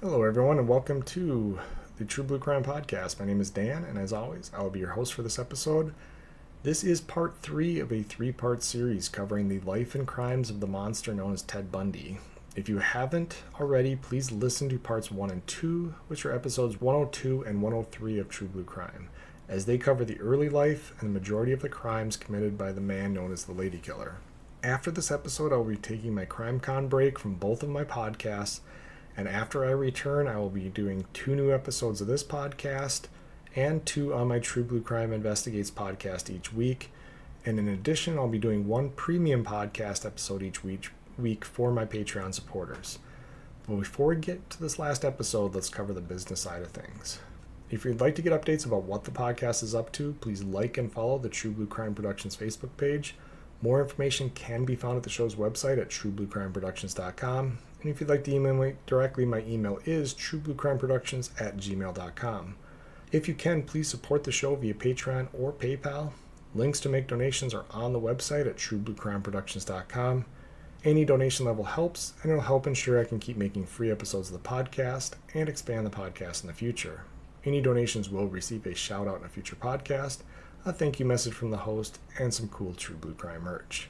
Hello, everyone, and welcome to the True Blue Crime Podcast. My name is Dan, and as always, I will be your host for this episode. This is part 3 of a 3-part series covering the life and crimes of the monster known as Ted Bundy. If you haven't already, please listen to parts 1 and 2, which are episodes 102 and 103 of True Blue Crime, as they cover the early life and the majority of the crimes committed by the man known as the Lady Killer. After this episode, I will be taking my CrimeCon break from both of my podcasts, and after I return, I will be doing 2 new episodes of this podcast and 2 on my True Blue Crime Investigates podcast each week. And in addition, I'll be doing 1 premium podcast episode each week for my Patreon supporters. But before we get to this last episode, let's cover the business side of things. If you'd like to get updates about what the podcast is up to, please like and follow the True Blue Crime Productions Facebook page. More information can be found at the show's website at truebluecrimeproductions.com. And if you'd like to email me directly, my email is truebluecrimeproductions@gmail.com. If you can, please support the show via Patreon or PayPal. Links to make donations are on the website at truebluecrimeproductions.com. Any donation level helps, and it'll help ensure I can keep making free episodes of the podcast and expand the podcast in the future. Any donations will receive a shout out in a future podcast, a thank you message from the host, and some cool True Blue Crime merch.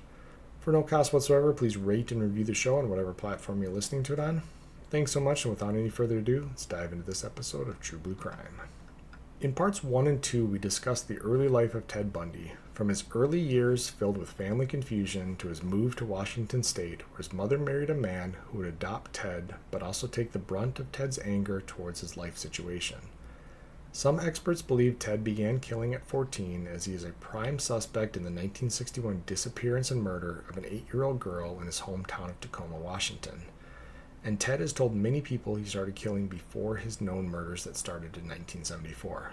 For no cost whatsoever, please rate and review the show on whatever platform you're listening to it on. Thanks so much, and without any further ado, let's dive into this episode of True Blue Crime. In parts 1 and 2, we discussed the early life of Ted Bundy, from his early years filled with family confusion to his move to Washington State, where his mother married a man who would adopt Ted, but also take the brunt of Ted's anger towards his life situation. Some experts believe Ted began killing at 14, as he is a prime suspect in the 1961 disappearance and murder of an 8-year-old girl in his hometown of Tacoma, Washington. And Ted has told many people he started killing before his known murders that started in 1974.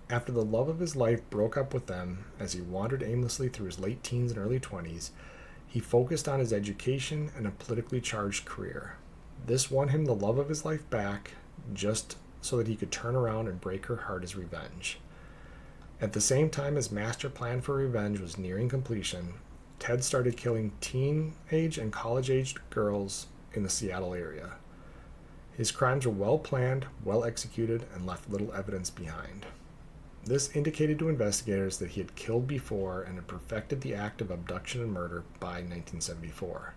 After the love of his life broke up with them as he wandered aimlessly through his late teens and early 20s, he focused on his education and a politically charged career. This won him the love of his life back, just so that he could turn around and break her heart as revenge. At the same time his master plan for revenge was nearing completion, Ted started killing teenage and college-aged girls in the Seattle area. His crimes were well planned, well executed, and left little evidence behind. This indicated to investigators that he had killed before and had perfected the act of abduction and murder by 1974.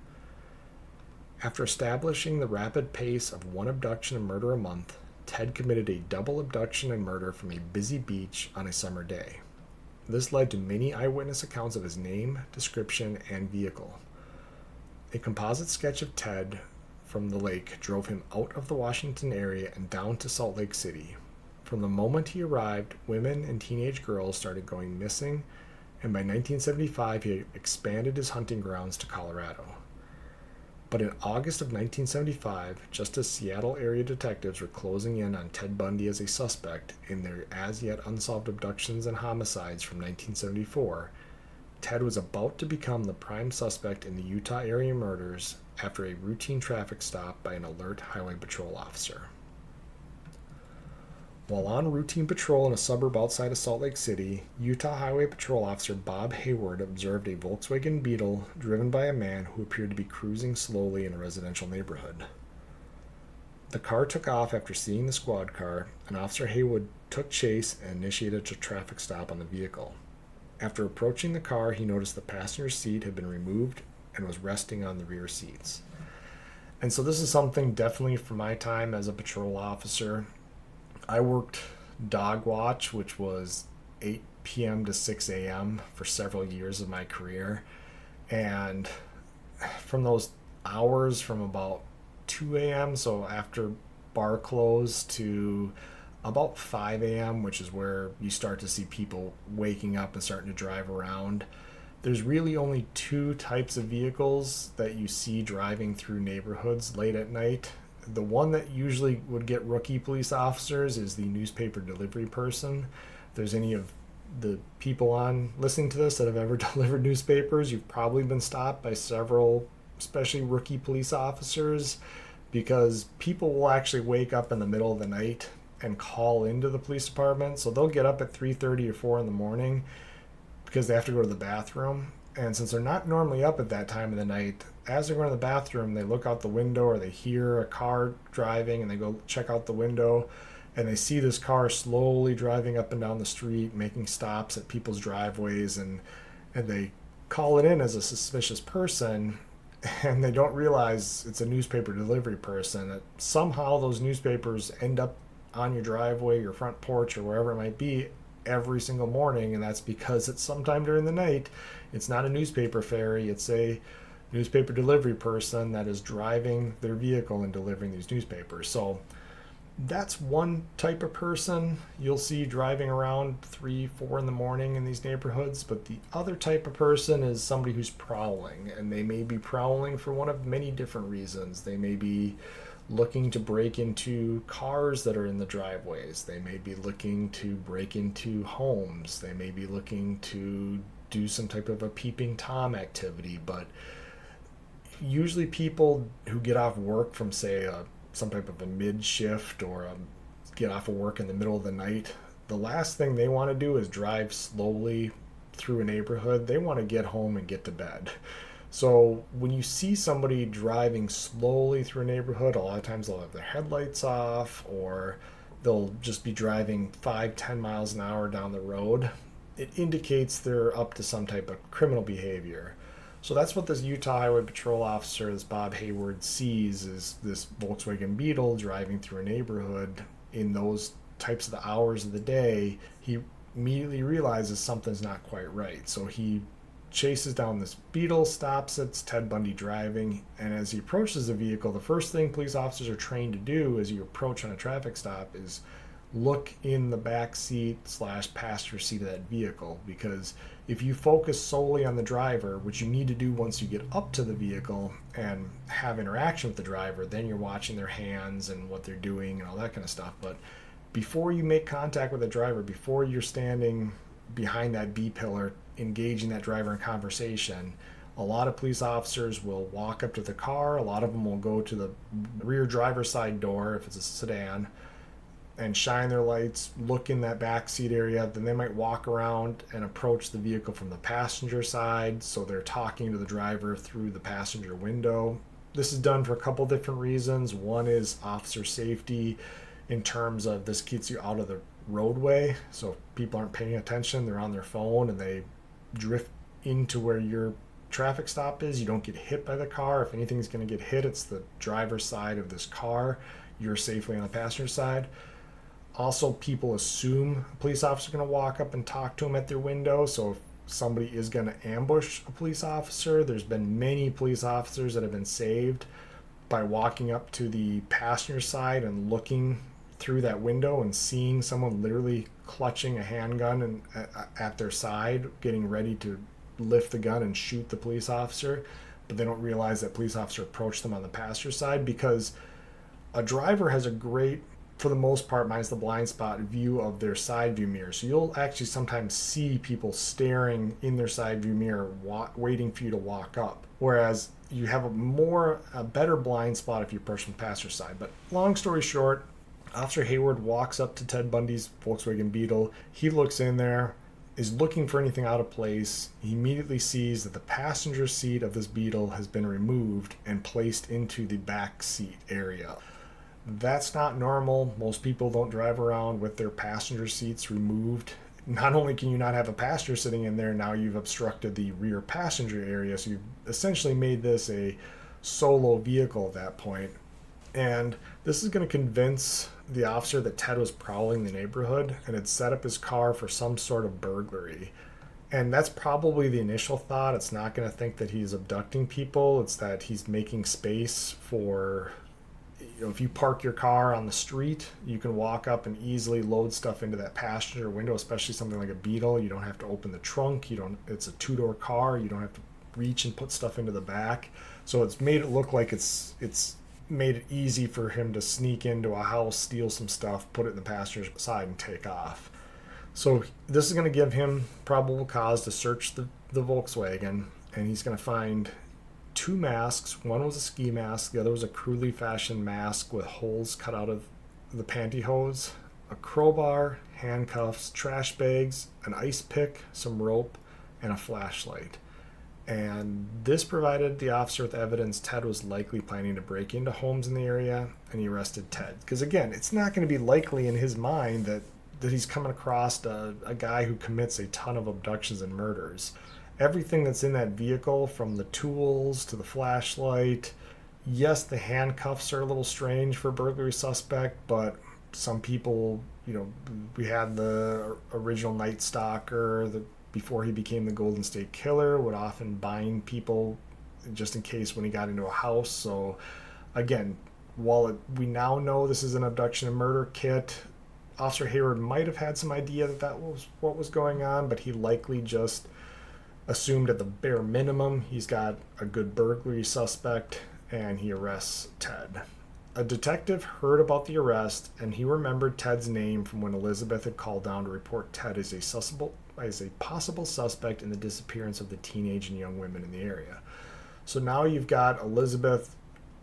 After establishing the rapid pace of 1 abduction and murder a month, Ted committed a double abduction and murder from a busy beach on a summer day. This led to many eyewitness accounts of his name, description, and vehicle. A composite sketch of Ted from the lake drove him out of the Washington area and down to Salt Lake City. From the moment he arrived, women and teenage girls started going missing, and by 1975 he expanded his hunting grounds to Colorado. But in August of 1975, just as Seattle area detectives were closing in on Ted Bundy as a suspect in their as-yet unsolved abductions and homicides from 1974, Ted was about to become the prime suspect in the Utah area murders after a routine traffic stop by an alert highway patrol officer. While on routine patrol in a suburb outside of Salt Lake City, Utah Highway Patrol Officer Bob Hayward observed a Volkswagen Beetle driven by a man who appeared to be cruising slowly in a residential neighborhood. The car took off after seeing the squad car, and Officer Hayward took chase and initiated a traffic stop on the vehicle. After approaching the car, he noticed the passenger seat had been removed and was resting on the rear seats. And so this is something definitely from my time as a patrol officer. I worked dog watch, which was 8 p.m. to 6 a.m. for several years of my career. And from those hours from about 2 a.m., so after bar close, to about 5 a.m., which is where you start to see people waking up and starting to drive around, there's really only 2 types of vehicles that you see driving through neighborhoods late at night. The one that usually would get rookie police officers is the newspaper delivery person. If there's any of the people on listening to this that have ever delivered newspapers, you've probably been stopped by several, especially rookie police officers, because people will actually wake up in the middle of the night and call into the police department. So they'll get up at 3:30 or 4 in the morning because they have to go to the bathroom, And since they're not normally up at that time of the night, as they're going to the bathroom, they look out the window or they hear a car driving and they go check out the window and they see this car slowly driving up and down the street, making stops at people's driveways, and they call it in as a suspicious person, and they don't realize it's a newspaper delivery person. That somehow those newspapers end up on your driveway, your front porch, or wherever it might be every single morning, and that's because it's sometime during the night. It's not a newspaper ferry, it's a newspaper delivery person that is driving their vehicle and delivering these newspapers. So that's one type of person you'll see driving around 3, 4 in the morning in these neighborhoods. But the other type of person is somebody who's prowling, and they may be prowling for one of many different reasons. They may be looking to break into cars that are in the driveways. They may be looking to break into homes. They may be looking to do some type of a peeping Tom activity. But usually people who get off work from, say, some type of a mid shift or get off of work in the middle of the night, the last thing they want to do is drive slowly through a neighborhood. They want to get home and get to bed. So when you see somebody driving slowly through a neighborhood, a lot of times they'll have their headlights off, or they'll just be driving 5-10 miles an hour down the road. It indicates they're up to some type of criminal behavior. So that's what this Utah Highway Patrol officer, this Bob Hayward, sees, is this Volkswagen Beetle driving through a neighborhood in those types of the hours of the day. He immediately realizes something's not quite right. So he chases down this Beetle, stops it. It's Ted Bundy driving. And as he approaches the vehicle, the first thing police officers are trained to do as you approach on a traffic stop is look in the back seat / passenger seat of that vehicle, because if you focus solely on the driver, which you need to do once you get up to the vehicle and have interaction with the driver, then you're watching their hands and what they're doing and all that kind of stuff. But before you make contact with the driver, before you're standing behind that B-pillar engaging that driver in conversation, a lot of police officers will walk up to the car. A lot of them will go to the rear driver's side door if it's a sedan and shine their lights, look in that back seat area. Then they might walk around and approach the vehicle from the passenger side, so they're talking to the driver through the passenger window. This is done for a couple different reasons. One is officer safety, in terms of this gets you out of the roadway, so if people aren't paying attention, they're on their phone and they drift into where your traffic stop is. You don't get hit by the car. If anything's going to get hit, it's the driver's side of this car. You're safely on the passenger side. Also, people assume a police officer is going to walk up and talk to them at their window. So if somebody is going to ambush a police officer, there's been many police officers that have been saved by walking up to the passenger side and looking through that window and seeing someone literally clutching a handgun and at their side, getting ready to lift the gun and shoot the police officer. But they don't realize that police officer approached them on the passenger side, because a driver has a great, for the most part, minus the blind spot, view of their side view mirror. So you'll actually sometimes see people staring in their side view mirror, waiting for you to walk up. Whereas you have a better blind spot if you approach from the passenger side. But long story short, Officer Hayward walks up to Ted Bundy's Volkswagen Beetle. He looks in there, is looking for anything out of place. He immediately sees that the passenger seat of this Beetle has been removed and placed into the back seat area. That's not normal. Most people don't drive around with their passenger seats removed. Not only can you not have a passenger sitting in there, now you've obstructed the rear passenger area. So you've essentially made this a solo vehicle at that point. And this is going to convince the officer that Ted was prowling the neighborhood and had set up his car for some sort of burglary. And that's probably the initial thought. It's not going to think that he's abducting people. It's that he's making space for, if you park your car on the street, you can walk up and easily load stuff into that passenger window, especially something like a Beetle. You don't have to open the trunk. It's a two-door car. You don't have to reach and put stuff into the back. So it's made it look like it's made it easy for him to sneak into a house, steal some stuff, put it in the passenger side, and take off. So this is going to give him probable cause to search the Volkswagen, and he's going to find 2 masks. One was a ski mask, the other was a crudely fashioned mask with holes cut out of the pantyhose, a crowbar, handcuffs, trash bags, an ice pick, some rope, and a flashlight. And this provided the officer with evidence Ted was likely planning to break into homes in the area, and he arrested Ted. Because again, it's not going to be likely in his mind that he's coming across a guy who commits a ton of abductions and murders. Everything that's in that vehicle, from the tools to the flashlight, yes, the handcuffs are a little strange for a burglary suspect, but some people, we had the original Night Stalker, before he became the Golden State Killer, would often bind people just in case when he got into a house. So again, while we now know this is an abduction and murder kit, Officer Hayward might have had some idea that was what was going on, but he likely just assumed at the bare minimum he's got a good burglary suspect, and he arrests Ted. A detective heard about the arrest, and he remembered Ted's name from when Elizabeth had called down to report Ted as a possible suspect in the disappearance of the teenage and young women in the area. So now you've got Elizabeth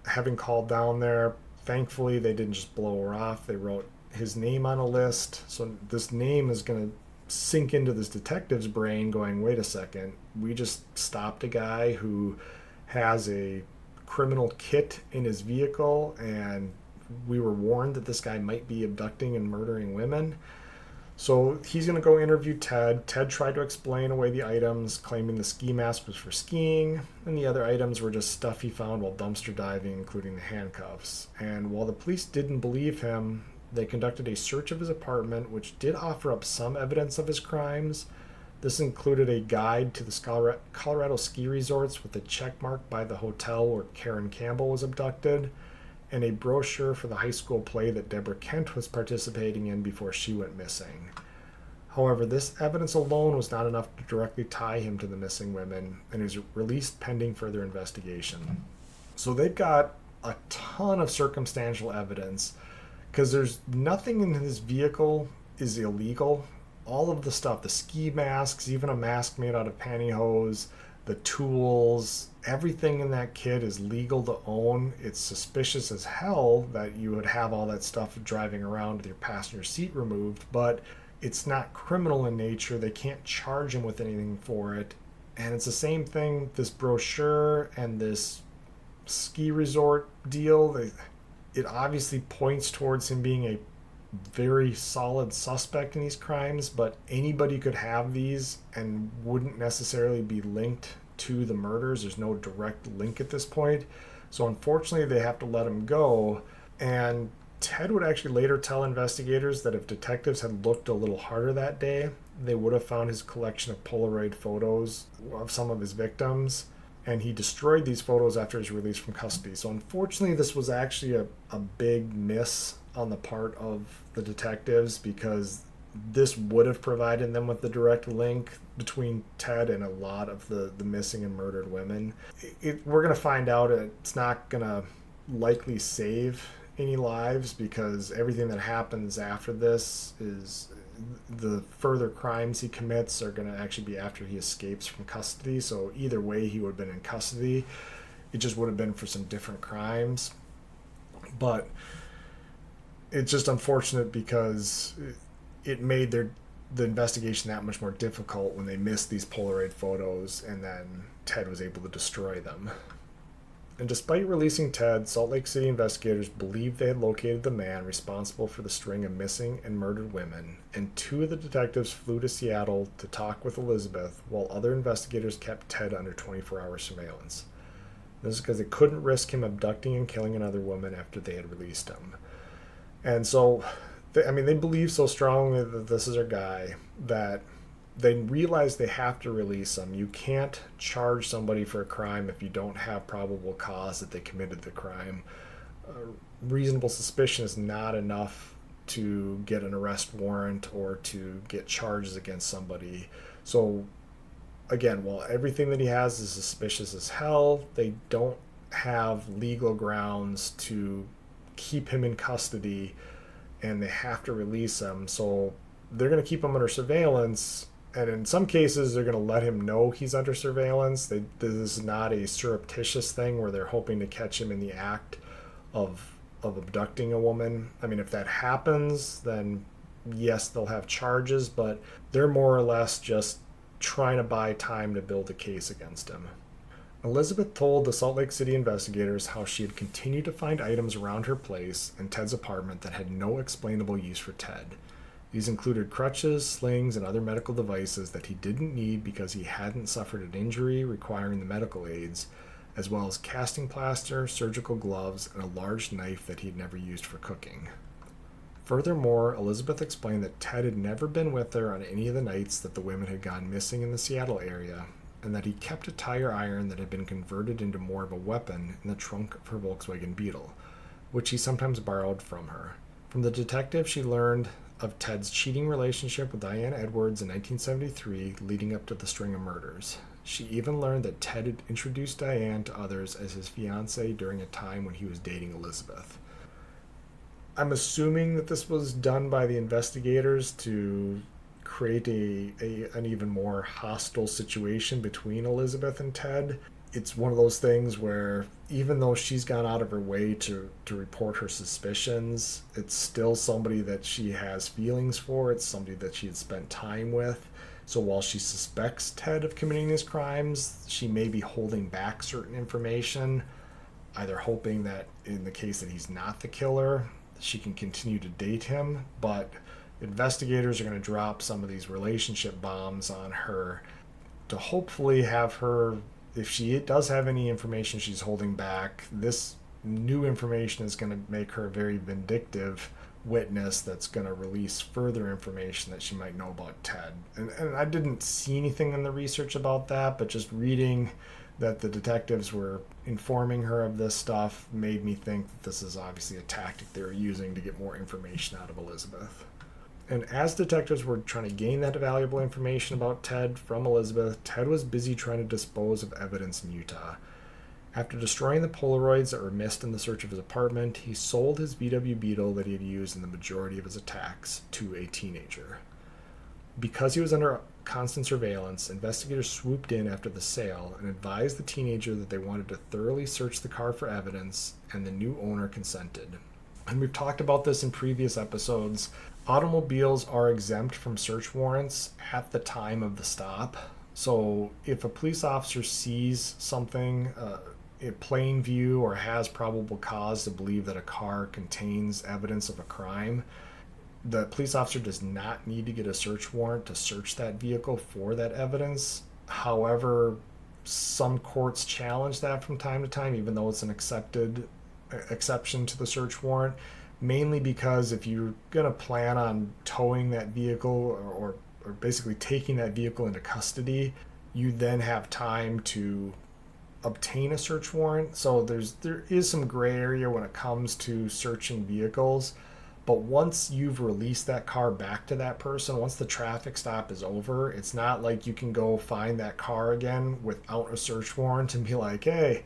having called down there. Thankfully, they didn't just blow her off. They wrote his name on a list. So this name is going to sink into this detective's brain going, wait a second, we just stopped a guy who has a criminal kit in his vehicle, and we were warned that this guy might be abducting and murdering women. So he's going to go interview Ted. Ted tried to explain away the items, claiming the ski mask was for skiing, and the other items were just stuff he found while dumpster diving, including the handcuffs. And while the police didn't believe him, they conducted a search of his apartment, which did offer up some evidence of his crimes. This included a guide to the Colorado ski resorts with a check mark by the hotel where Karen Campbell was abducted, and a brochure for the high school play that Deborah Kent was participating in before she went missing. However, this evidence alone was not enough to directly tie him to the missing women, and he was released pending further investigation. So they've got a ton of circumstantial evidence, because there's nothing in his vehicle is illegal. All of the stuff, the ski masks, even a mask made out of pantyhose, the tools, everything in that kit is legal to own. It's suspicious as hell that you would have all that stuff driving around with your passenger seat removed, but it's not criminal in nature. They can't charge him with anything for it. And it's the same thing, this brochure and this ski resort deal. It obviously points towards him being a very solid suspect in these crimes, but anybody could have these and wouldn't necessarily be linked to the murders. There's no direct link at this point. So unfortunately, they have to let him go. And Ted would actually later tell investigators that if detectives had looked a little harder that day, they would have found his collection of Polaroid photos of some of his victims. And he destroyed these photos after his release from custody. So unfortunately, this was actually a big miss on the part of the detectives, because this would have provided them with the direct link between Ted and a lot of the missing and murdered women. We're going to find out it's not going to likely save any lives, because everything that happens after this is the further crimes he commits are going to actually be after he escapes from custody. So either way, he would have been in custody. It just would have been for some different crimes. But it's just unfortunate because it made the investigation that much more difficult when they missed these Polaroid photos, and then Ted was able to destroy them. And despite releasing Ted, Salt Lake City investigators believed they had located the man responsible for the string of missing and murdered women, and 2 of the detectives flew to Seattle to talk with Elizabeth, while other investigators kept Ted under 24-hour surveillance. This is because they couldn't risk him abducting and killing another woman after they had released him. And so, they believe so strongly that this is their guy that they realize they have to release him. You can't charge somebody for a crime if you don't have probable cause that they committed the crime. Reasonable suspicion is not enough to get an arrest warrant or to get charges against somebody. So, again, while everything that he has is suspicious as hell, they don't have legal grounds to keep him in custody, and they have to release him. So they're going to keep him under surveillance, and in some cases they're going to let him know he's under surveillance. This is not a surreptitious thing where they're hoping to catch him in the act of abducting a woman. If that happens, then yes, they'll have charges, but they're more or less just trying to buy time to build a case against him. Elizabeth told the Salt Lake City investigators how she had continued to find items around her place and Ted's apartment that had no explainable use for Ted. These included crutches, slings, and other medical devices that he didn't need because he hadn't suffered an injury requiring the medical aids, as well as casting plaster, surgical gloves, and a large knife that he'd never used for cooking. Furthermore, Elizabeth explained that Ted had never been with her on any of the nights that the women had gone missing in the Seattle area, and that he kept a tire iron that had been converted into more of a weapon in the trunk of her Volkswagen Beetle, which he sometimes borrowed from her. From the detective, she learned of Ted's cheating relationship with Diane Edwards in 1973, leading up to the string of murders. She even learned that Ted had introduced Diane to others as his fiancée during a time when he was dating Elizabeth. I'm assuming that this was done by the investigators to create an even more hostile situation between Elizabeth and Ted. It's one of those things where even though she's gone out of her way to report her suspicions, it's still somebody that she has feelings for. It's somebody that she had spent time with. So while she suspects Ted of committing these crimes, she may be holding back certain information, either hoping that in the case that he's not the killer, she can continue to date him. But investigators are going to drop some of these relationship bombs on her to hopefully have her, if she does have any information she's holding back, this new information is going to make her a very vindictive witness that's going to release further information that she might know about Ted. And I didn't see anything in the research about that, but just reading that the detectives were informing her of this stuff made me think that this is obviously a tactic they were using to get more information out of Elizabeth. And as detectives were trying to gain that valuable information about Ted from Elizabeth, Ted was busy trying to dispose of evidence in Utah. After destroying the Polaroids that were missed in the search of his apartment, he sold his VW Beetle that he had used in the majority of his attacks to a teenager. Because he was under constant surveillance, investigators swooped in after the sale and advised the teenager that they wanted to thoroughly search the car for evidence, and the new owner consented. And we've talked about this in previous episodes. Automobiles are exempt from search warrants at the time of the stop. So if a police officer sees something in plain view or has probable cause to believe that a car contains evidence of a crime, the police officer does not need to get a search warrant to search that vehicle for that evidence. However, some courts challenge that from time to time, even though it's an accepted exception to the search warrant, mainly because if you're going to plan on towing that vehicle or basically taking that vehicle into custody, you then have time to obtain a search warrant. So there is some gray area when it comes to searching vehicles. But once you've released that car back to that person, once the traffic stop is over, it's not like you can go find that car again without a search warrant and be like, hey,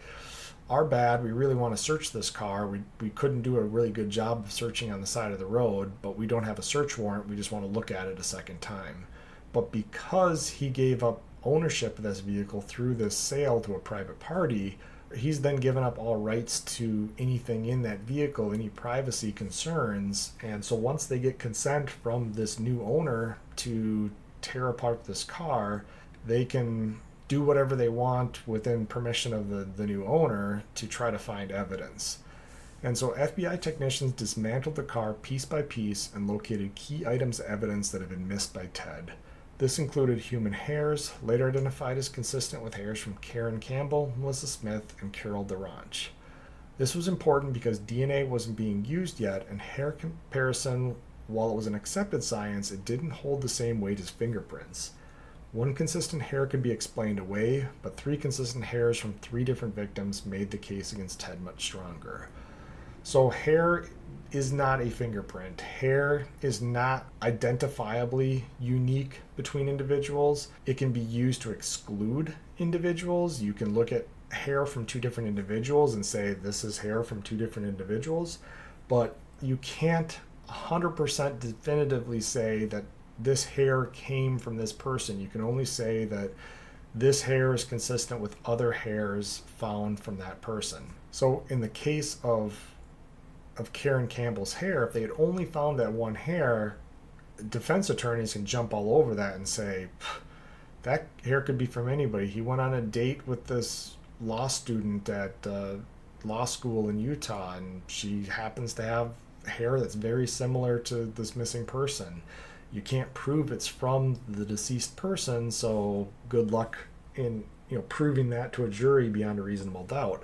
our bad, we really want to search this car. We couldn't do a really good job of searching on the side of the road, but we don't have a search warrant. We just want to look at it a second time. But because he gave up ownership of this vehicle through this sale to a private party, he's then given up all rights to anything in that vehicle, any privacy concerns. And so once they get consent from this new owner to tear apart this car, they can do whatever they want within permission of the new owner to try to find evidence. And so FBI technicians dismantled the car piece by piece and located key items of evidence that had been missed by Ted. This included human hairs, later identified as consistent with hairs from Karen Campbell, Melissa Smith, and Carol DeRange. This was important because DNA wasn't being used yet, and hair comparison, while it was an accepted science, it didn't hold the same weight as fingerprints. One consistent hair could be explained away, but 3 consistent hairs from 3 different victims made the case against Ted much stronger. So hair is not a fingerprint. Hair is not identifiably unique between individuals. It can be used to exclude individuals. You can look at hair from 2 different individuals and say this is hair from 2 different individuals, but you can't 100% definitively say that this hair came from this person. You can only say that this hair is consistent with other hairs found from that person. So in the case of Karen Campbell's hair, if they had only found that one hair, defense attorneys can jump all over that and say, that hair could be from anybody. He went on a date with this law student at law school in Utah, and she happens to have hair that's very similar to this missing person. You can't prove it's from the deceased person, so good luck in proving that to a jury beyond a reasonable doubt.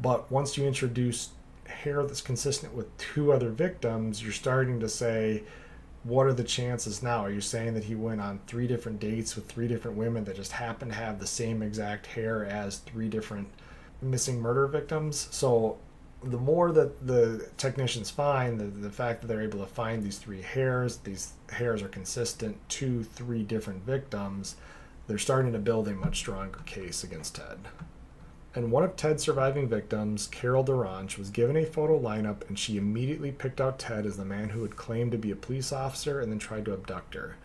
But once you introduce hair that's consistent with two other victims, you're starting to say, what are the chances now? Are you saying that he went on 3 different dates with 3 different women that just happen to have the same exact hair as 3 different missing murder victims? So the more that the technicians find, the fact that they're able to find these 3 hairs, these hairs are consistent to 3 different victims, they're starting to build a much stronger case against Ted. And one of Ted's surviving victims, Carol Durange, was given a photo lineup, and she immediately picked out Ted as the man who had claimed to be a police officer and then tried to abduct her.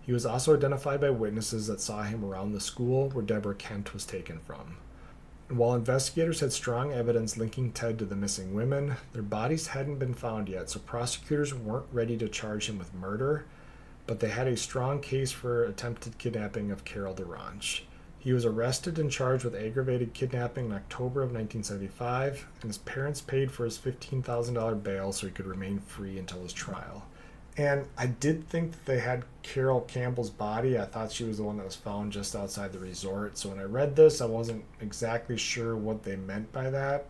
He was also identified by witnesses that saw him around the school where Deborah Kent was taken from. And while investigators had strong evidence linking Ted to the missing women, their bodies hadn't been found yet, so prosecutors weren't ready to charge him with murder, but they had a strong case for attempted kidnapping of Carol Durange. He was arrested and charged with aggravated kidnapping in October of 1975, and his parents paid for his $15,000 bail so he could remain free until his trial. And I did think that they had Carol Campbell's body. I thought she was the one that was found just outside the resort. So when I read this, I wasn't exactly sure what they meant by that.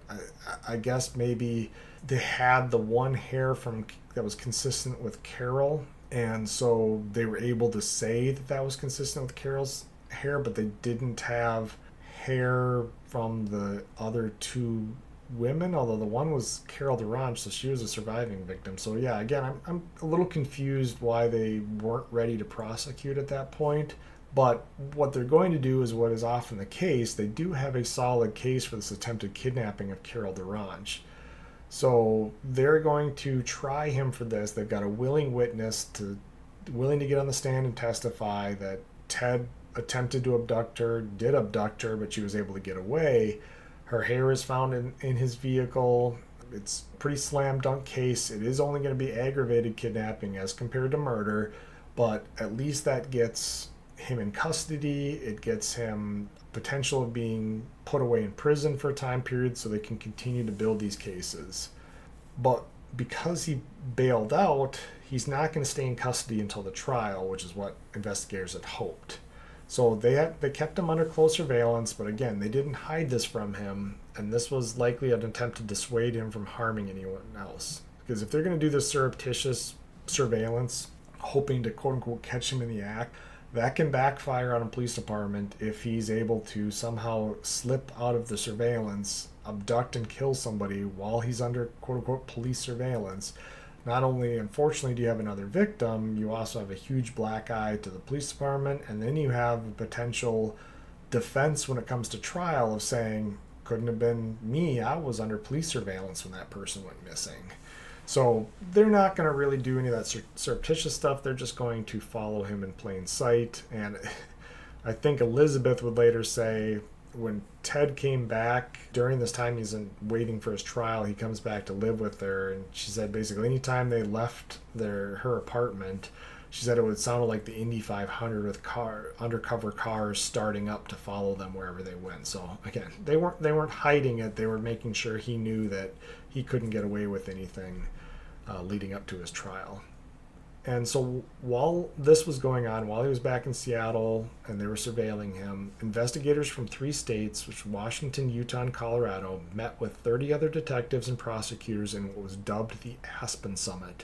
I guess maybe they had the one hair that was consistent with Carol, and so they were able to say that that was consistent with Carol's hair, but they didn't have hair from the other 2 women, although the one was Carol Durange, so she was a surviving victim. So yeah, again, I'm a little confused why they weren't ready to prosecute at that point. But what they're going to do is what is often the case. They do have a solid case for this attempted kidnapping of Carol Durange. So they're going to try him for this. They've got a willing witness willing to get on the stand and testify that Ted attempted to abduct her, did abduct her, but she was able to get away. Her hair is found in his vehicle. It's a pretty slam dunk case. It is only going to be aggravated kidnapping as compared to murder, but at least that gets him in custody. It gets him potential of being put away in prison for a time period so they can continue to build these cases. But because he bailed out, he's not going to stay in custody until the trial, which is what investigators had hoped. So they kept him under close surveillance, but again, they didn't hide this from him, and this was likely an attempt to dissuade him from harming anyone else. Because if they're going to do this surreptitious surveillance, hoping to quote-unquote catch him in the act, that can backfire on a police department if he's able to somehow slip out of the surveillance, abduct and kill somebody while he's under quote-unquote police surveillance. Not only, unfortunately, do you have another victim, you also have a huge black eye to the police department, and then you have a potential defense when it comes to trial of saying, couldn't have been me, I was under police surveillance when that person went missing. So they're not going to really do any of that surreptitious stuff. They're just going to follow him in plain sight. And I think Elizabeth would later say, when Ted came back during this time he's waiting for his trial, he comes back to live with her, and she said basically anytime they left her apartment, she said it would sound like the Indy 500 with undercover cars starting up to follow them wherever they went. So again, they weren't hiding it. They were making sure he knew that he couldn't get away with anything leading up to his trial. And so while this was going on, while he was back in Seattle and they were surveilling him, investigators from 3 states, which were Washington, Utah, and Colorado, met with 30 other detectives and prosecutors in what was dubbed the Aspen Summit.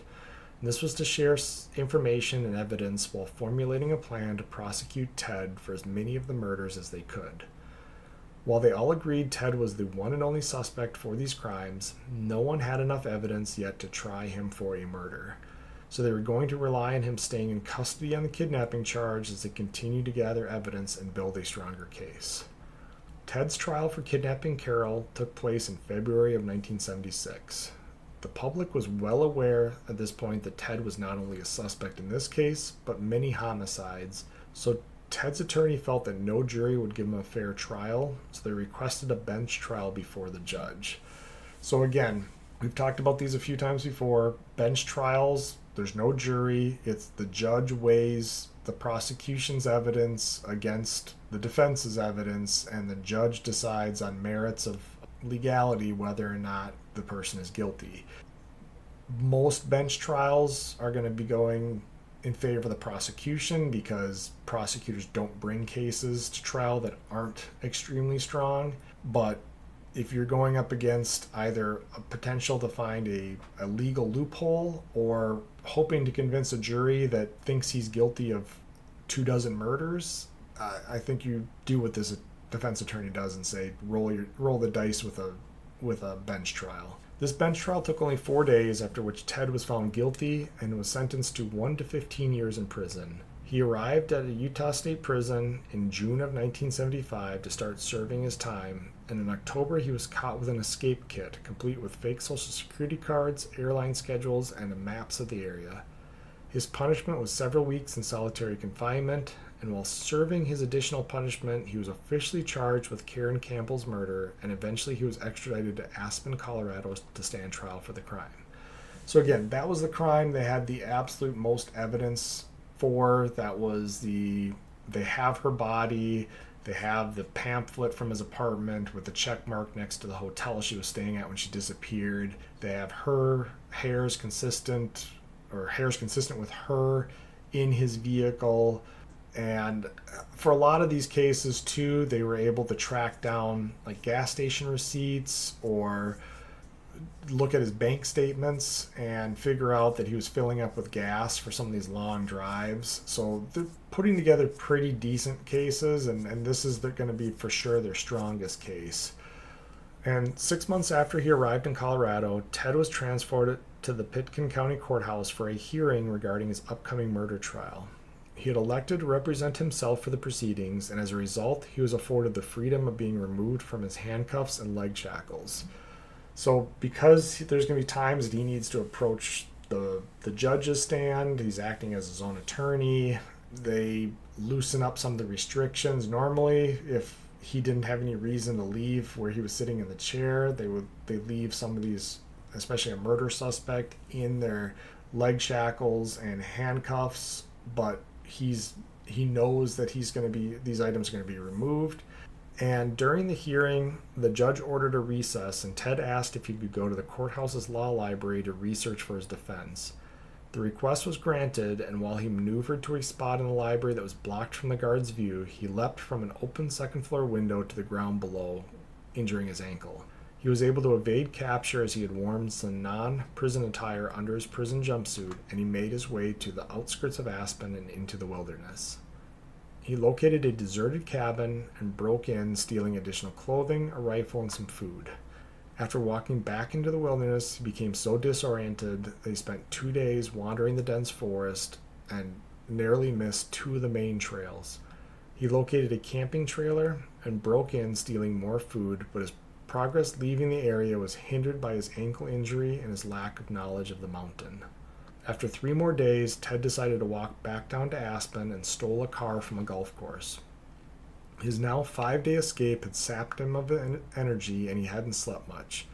And this was to share information and evidence while formulating a plan to prosecute Ted for as many of the murders as they could. While they all agreed Ted was the one and only suspect for these crimes, no one had enough evidence yet to try him for a murder. So they were going to rely on him staying in custody on the kidnapping charge as they continued to gather evidence and build a stronger case. Ted's trial for kidnapping Carol took place in February of 1976. The public was well aware at this point that Ted was not only a suspect in this case, but many homicides, so Ted's attorney felt that no jury would give him a fair trial, so they requested a bench trial before the judge. So again, we've talked about these a few times before. Bench trials There's no jury. It's the judge weighs the prosecution's evidence against the defense's evidence, and the judge decides on merits of legality whether or not the person is guilty. Most bench trials are going to be going in favor of the prosecution because prosecutors don't bring cases to trial that aren't extremely strong. But if you're going up against either a potential to find a legal loophole or hoping to convince a jury that thinks he's guilty of 24 murders, I think you do what this defense attorney does and say, roll the dice with a bench trial. This bench trial took only 4 days, after which Ted was found guilty and was sentenced to 1 to 15 years in prison. He arrived at a Utah State prison in June of 1975 to start serving his time, and in October he was caught with an escape kit, complete with fake social security cards, airline schedules, and maps of the area. His punishment was several weeks in solitary confinement, and while serving his additional punishment, he was officially charged with Karen Campbell's murder, and eventually he was extradited to Aspen, Colorado to stand trial for the crime. So again, that was the crime they had the absolute most evidence for. That was they have her body, they have the pamphlet from his apartment with the check mark next to the hotel she was staying at when she disappeared. They have her hairs consistent with her in his vehicle. And for a lot of these cases too, they were able to track down like gas station receipts or look at his bank statements and figure out that he was filling up with gas for some of these long drives. So they're putting together pretty decent cases, and this is going to be for sure their strongest case. And 6 months after he arrived in Colorado, Ted was transported to the Pitkin County Courthouse for a hearing regarding his upcoming murder trial. He had elected to represent himself for the proceedings, and as a result, he was afforded the freedom of being removed from his handcuffs and leg shackles. So because there's going to be times that he needs to approach the judge's stand, he's acting as his own attorney, they loosen up some of the restrictions. Normally, if he didn't have any reason to leave where he was sitting in the chair, they leave some of these, especially a murder suspect, in their leg shackles and handcuffs, but he knows that these items are going to be removed. And during the hearing, the judge ordered a recess, and Ted asked if he could go to the courthouse's law library to research for his defense. The request was granted, and while he maneuvered to a spot in the library that was blocked from the guard's view, he leapt from an open second-floor window to the ground below, injuring his ankle. He was able to evade capture as he had worn some non-prison attire under his prison jumpsuit, and he made his way to the outskirts of Aspen and into the wilderness. He located a deserted cabin and broke in, stealing additional clothing, a rifle, and some food. After walking back into the wilderness, he became so disoriented that he spent 2 days wandering the dense forest and narrowly missed 2 of the main trails. He located a camping trailer and broke in, stealing more food, but his progress leaving the area was hindered by his ankle injury and his lack of knowledge of the mountain. After 3 more days, Ted decided to walk back down to Aspen and stole a car from a golf course. His now 5-day escape had sapped him of energy, and he hadn't slept much.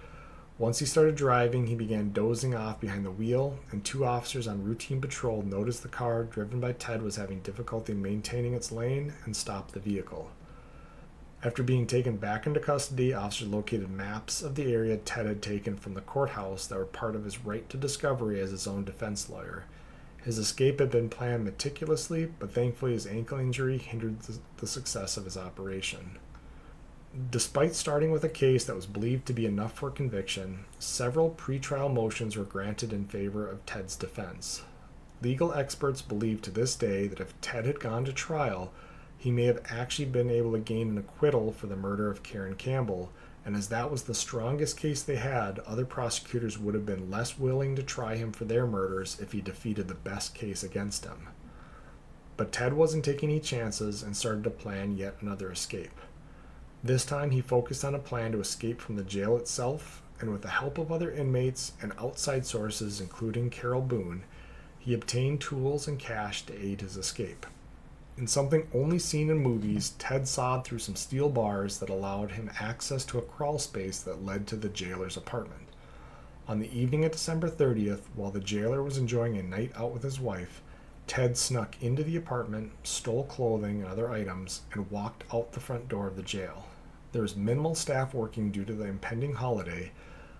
Once he started driving, he began dozing off behind the wheel, and 2 officers on routine patrol noticed the car driven by Ted was having difficulty maintaining its lane and stopped the vehicle. After being taken back into custody, officers located maps of the area Ted had taken from the courthouse that were part of his right to discovery as his own defense lawyer. His escape had been planned meticulously, but thankfully his ankle injury hindered the success of his operation. Despite starting with a case that was believed to be enough for conviction, several pretrial motions were granted in favor of Ted's defense. Legal experts believe to this day that if Ted had gone to trial, he may have actually been able to gain an acquittal for the murder of Karen Campbell, and as that was the strongest case they had, other prosecutors would have been less willing to try him for their murders if he defeated the best case against him. But Ted wasn't taking any chances and started to plan yet another escape. This time he focused on a plan to escape from the jail itself, and with the help of other inmates and outside sources, including Carol Boone, he obtained tools and cash to aid his escape. In something only seen in movies, Ted sawed through some steel bars that allowed him access to a crawl space that led to the jailer's apartment. On the evening of December 30th, while the jailer was enjoying a night out with his wife, Ted snuck into the apartment, stole clothing and other items, and walked out the front door of the jail. There was minimal staff working due to the impending holiday,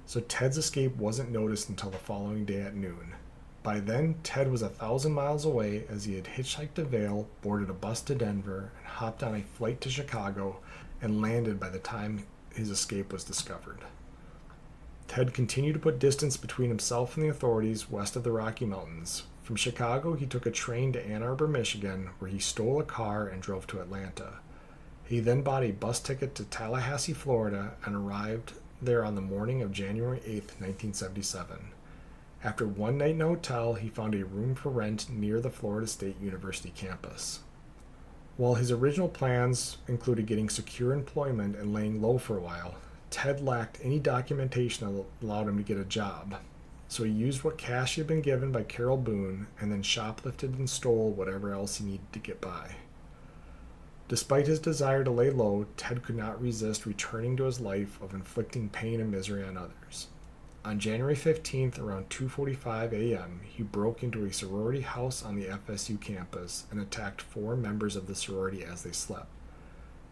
so Ted's escape wasn't noticed until the following day at noon. By then, Ted was 1,000 miles away as he had hitchhiked to Vail, boarded a bus to Denver, and hopped on a flight to Chicago and landed by the time his escape was discovered. Ted continued to put distance between himself and the authorities west of the Rocky Mountains. From Chicago, he took a train to Ann Arbor, Michigan, where he stole a car and drove to Atlanta. He then bought a bus ticket to Tallahassee, Florida, and arrived there on the morning of January 8, 1977. After one night in a hotel, he found a room for rent near the Florida State University campus. While his original plans included getting secure employment and laying low for a while, Ted lacked any documentation that allowed him to get a job. So he used what cash he had been given by Carol Boone and then shoplifted and stole whatever else he needed to get by. Despite his desire to lay low, Ted could not resist returning to his life of inflicting pain and misery on others. On January 15th, around 2:45 a.m., he broke into a sorority house on the FSU campus and attacked 4 members of the sorority as they slept.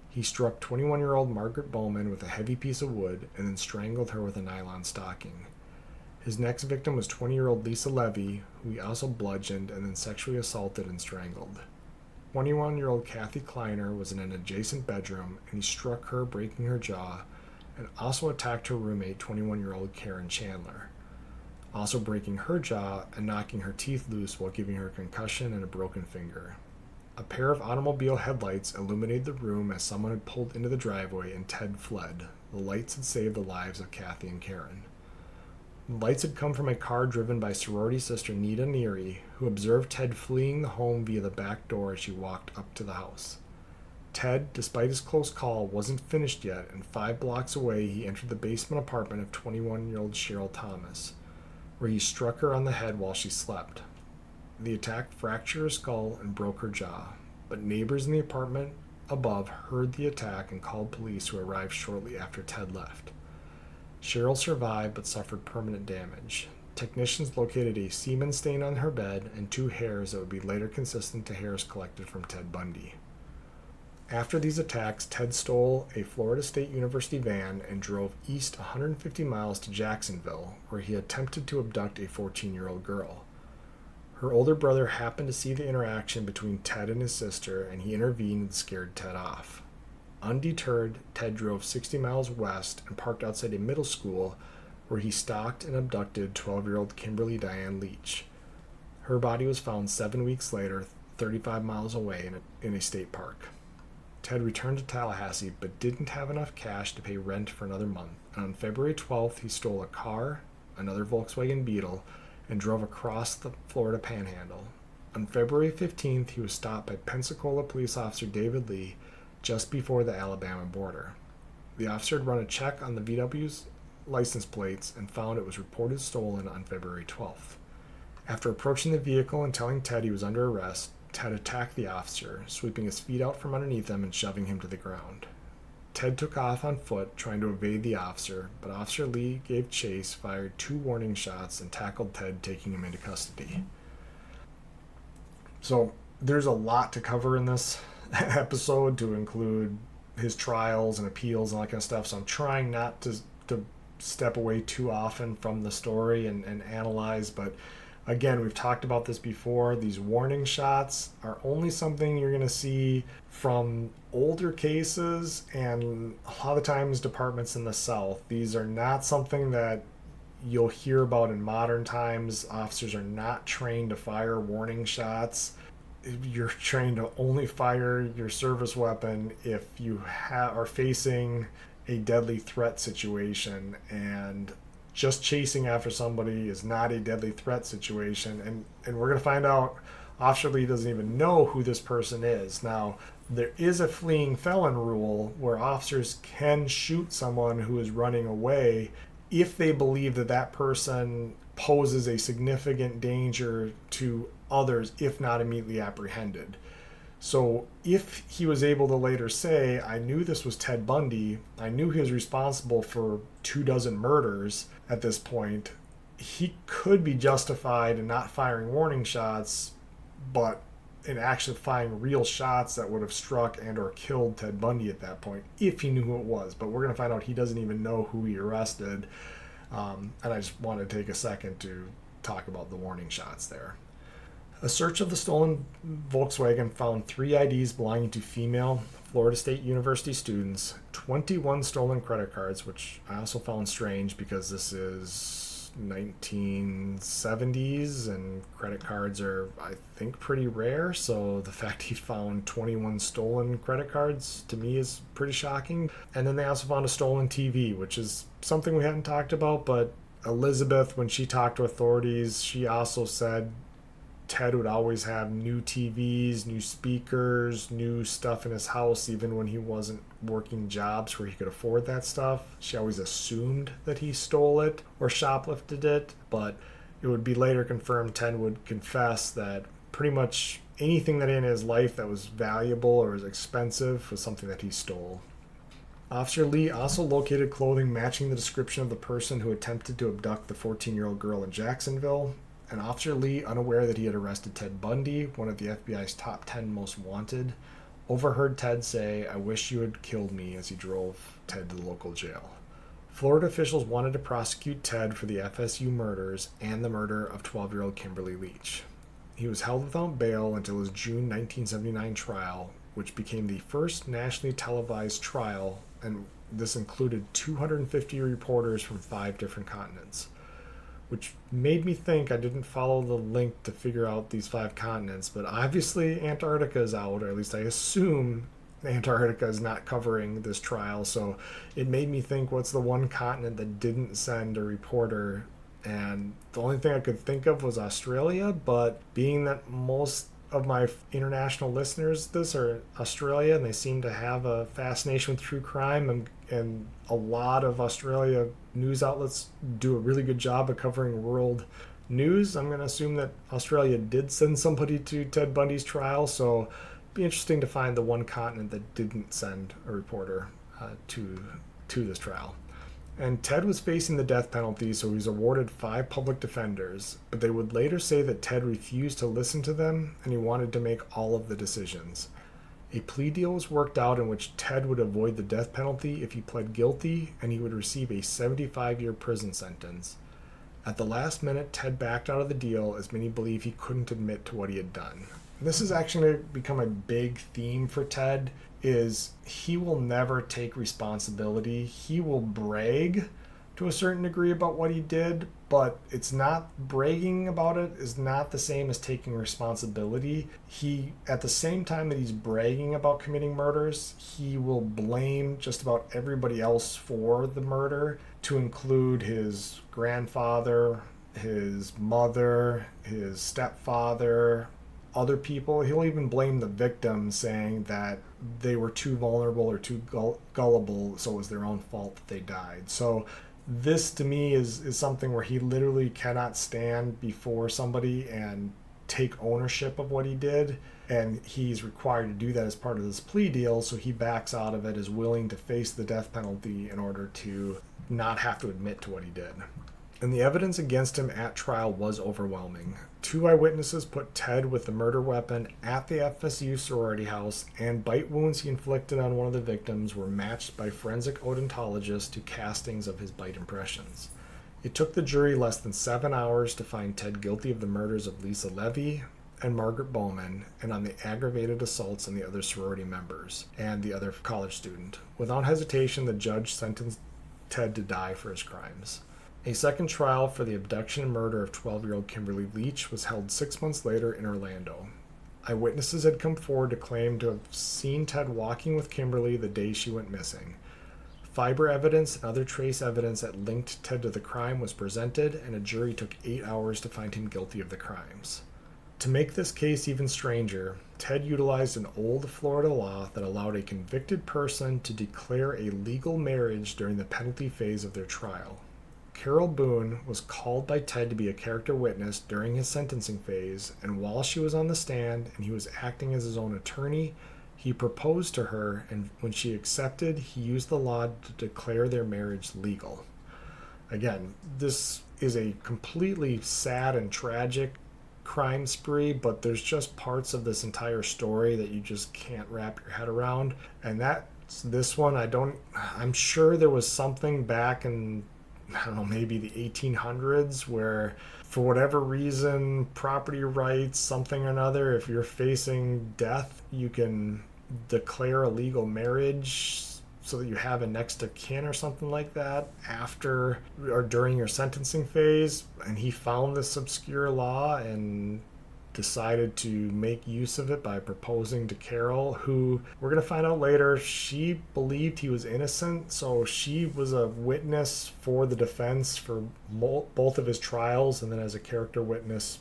He struck 21-year-old Margaret Bowman with a heavy piece of wood and then strangled her with a nylon stocking. His next victim was 20-year-old Lisa Levy, who he also bludgeoned and then sexually assaulted and strangled. 21-year-old Kathy Kleiner was in an adjacent bedroom, and he struck her, breaking her jaw, and also attacked her roommate, 21-year-old Karen Chandler, also breaking her jaw and knocking her teeth loose while giving her a concussion and a broken finger. A pair of automobile headlights illuminated the room as someone had pulled into the driveway and Ted fled. The lights had saved the lives of Kathy and Karen. The lights had come from a car driven by sorority sister Nita Neary, who observed Ted fleeing the home via the back door as she walked up to the house. Ted, despite his close call, wasn't finished yet, and 5 blocks away he entered the basement apartment of 21-year-old Cheryl Thomas, where he struck her on the head while she slept. The attack fractured her skull and broke her jaw, but neighbors in the apartment above heard the attack and called police, who arrived shortly after Ted left. Cheryl survived but suffered permanent damage. Technicians located a semen stain on her bed and 2 hairs that would be later consistent to hairs collected from Ted Bundy. After these attacks, Ted stole a Florida State University van and drove east 150 miles to Jacksonville, where he attempted to abduct a 14-year-old girl. Her older brother happened to see the interaction between Ted and his sister, and he intervened and scared Ted off. Undeterred, Ted drove 60 miles west and parked outside a middle school, where he stalked and abducted 12-year-old Kimberly Diane Leach. Her body was found 7 weeks later, 35 miles away in a state park. Ted returned to Tallahassee but didn't have enough cash to pay rent for another month, and on February 12th he stole a car, another Volkswagen Beetle, and drove across the Florida Panhandle. On February 15th, he was stopped by Pensacola police officer David Lee just before the Alabama border. The officer had run a check on the VW's license plates and found it was reported stolen on February 12th. After approaching the vehicle and telling Ted he was under arrest, Ted attacked the officer, sweeping his feet out from underneath him and shoving him to the ground. Ted took off on foot, trying to evade the officer, but Officer Lee gave chase, fired 2 warning shots, and tackled Ted, taking him into custody. So there's a lot to cover in this episode, to include his trials and appeals and all that kind of stuff, so I'm trying not to step away too often from the story and analyze, but again, we've talked about this before. These warning shots are only something you're going to see from older cases and a lot of times departments in the South. These are not something that you'll hear about in modern times. Officers are not trained to fire warning shots. You're trained to only fire your service weapon if you are facing a deadly threat situation, and just chasing after somebody is not a deadly threat situation. And we're going to find out Officer Lee doesn't even know who this person is. Now, there is a fleeing felon rule where officers can shoot someone who is running away if they believe that that person poses a significant danger to others if not immediately apprehended. So if he was able to later say, I knew this was Ted Bundy, I knew he was responsible for 24 murders at this point, he could be justified in not firing warning shots, but in actually firing real shots that would have struck and or killed Ted Bundy at that point, if he knew who it was. But we're going to find out he doesn't even know who he arrested. And I just want to take a second to talk about the warning shots there. A search of the stolen Volkswagen found 3 IDs belonging to female Florida State University students, 21 stolen credit cards, which I also found strange because this is 1970s and credit cards are, I think, pretty rare. So the fact he found 21 stolen credit cards to me is pretty shocking. And then they also found a stolen TV, which is something we hadn't talked about, but Elizabeth, when she talked to authorities, she also said Ted would always have new TVs, new speakers, new stuff in his house, even when he wasn't working jobs where he could afford that stuff. She always assumed that he stole it or shoplifted it, but it would be later confirmed Ted would confess that pretty much anything that in his life that was valuable or was expensive was something that he stole. Officer Lee also located clothing matching the description of the person who attempted to abduct the 14-year-old girl in Jacksonville. And Officer Lee, unaware that he had arrested Ted Bundy, one of the FBI's top 10 most wanted, overheard Ted say, "I wish you had killed me," as he drove Ted to the local jail. Florida officials wanted to prosecute Ted for the FSU murders and the murder of 12-year-old Kimberly Leach. He was held without bail until his June 1979 trial, which became the first nationally televised trial, and this included 250 reporters from 5 different continents. Which made me think I didn't follow the link to figure out these 5 continents, but obviously Antarctica is out, or at least I assume Antarctica is not covering this trial, so it made me think, what's the one continent that didn't send a reporter? And the only thing I could think of was Australia, but being that most of my international listeners this are Australia, and they seem to have a fascination with true crime, and a lot of Australia news outlets do a really good job of covering world news. I'm going to assume that Australia did send somebody to Ted Bundy's trial, so it'd be interesting to find the one continent that didn't send a reporter to this trial. And Ted was facing the death penalty, so he was awarded 5 public defenders, but they would later say that Ted refused to listen to them and he wanted to make all of the decisions. A plea deal was worked out in which Ted would avoid the death penalty if he pled guilty, and he would receive a 75-year prison sentence. At the last minute, Ted backed out of the deal as many believe he couldn't admit to what he had done. This is actually going to become a big theme for Ted, is he will never take responsibility. He will brag to a certain degree about what he did, but it's not, bragging about it is not the same as taking responsibility. He, at the same time that he's bragging about committing murders, he will blame just about everybody else for the murder, to include his grandfather, his mother, his stepfather, other people. He'll even blame the victim, saying that they were too vulnerable or too gullible, so it was their own fault that they died. So this to me is something where he literally cannot stand before somebody and take ownership of what he did, and he's required to do that as part of this plea deal, so he backs out of it, is willing to face the death penalty in order to not have to admit to what he did. And the evidence against him at trial was overwhelming. 2 eyewitnesses put Ted with the murder weapon at the FSU sorority house, and bite wounds he inflicted on one of the victims were matched by forensic odontologists to castings of his bite impressions. It took the jury less than 7 hours to find Ted guilty of the murders of Lisa Levy and Margaret Bowman, and on the aggravated assaults on the other sorority members and the other college student. Without hesitation, the judge sentenced Ted to die for his crimes. A second trial for the abduction and murder of 12-year-old Kimberly Leach was held 6 months later in Orlando. Eyewitnesses had come forward to claim to have seen Ted walking with Kimberly the day she went missing. Fiber evidence and other trace evidence that linked Ted to the crime was presented, and a jury took 8 hours to find him guilty of the crimes. To make this case even stranger, Ted utilized an old Florida law that allowed a convicted person to declare a legal marriage during the penalty phase of their trial. Carol Boone was called by Ted to be a character witness during his sentencing phase, and while she was on the stand and he was acting as his own attorney, he proposed to her, and when she accepted, he used the law to declare their marriage legal. Again, this is a completely sad and tragic crime spree, but there's just parts of this entire story that you just can't wrap your head around. And that's this one. I'm sure there was something back in, I don't know, maybe the 1800s where for whatever reason, property rights, something or another, if you're facing death, you can declare a legal marriage so that you have a next of kin or something like that after or during your sentencing phase. And he found this obscure law and decided to make use of it by proposing to Carol, who we're going to find out later, she believed he was innocent. So she was a witness for the defense for both of his trials, and then as a character witness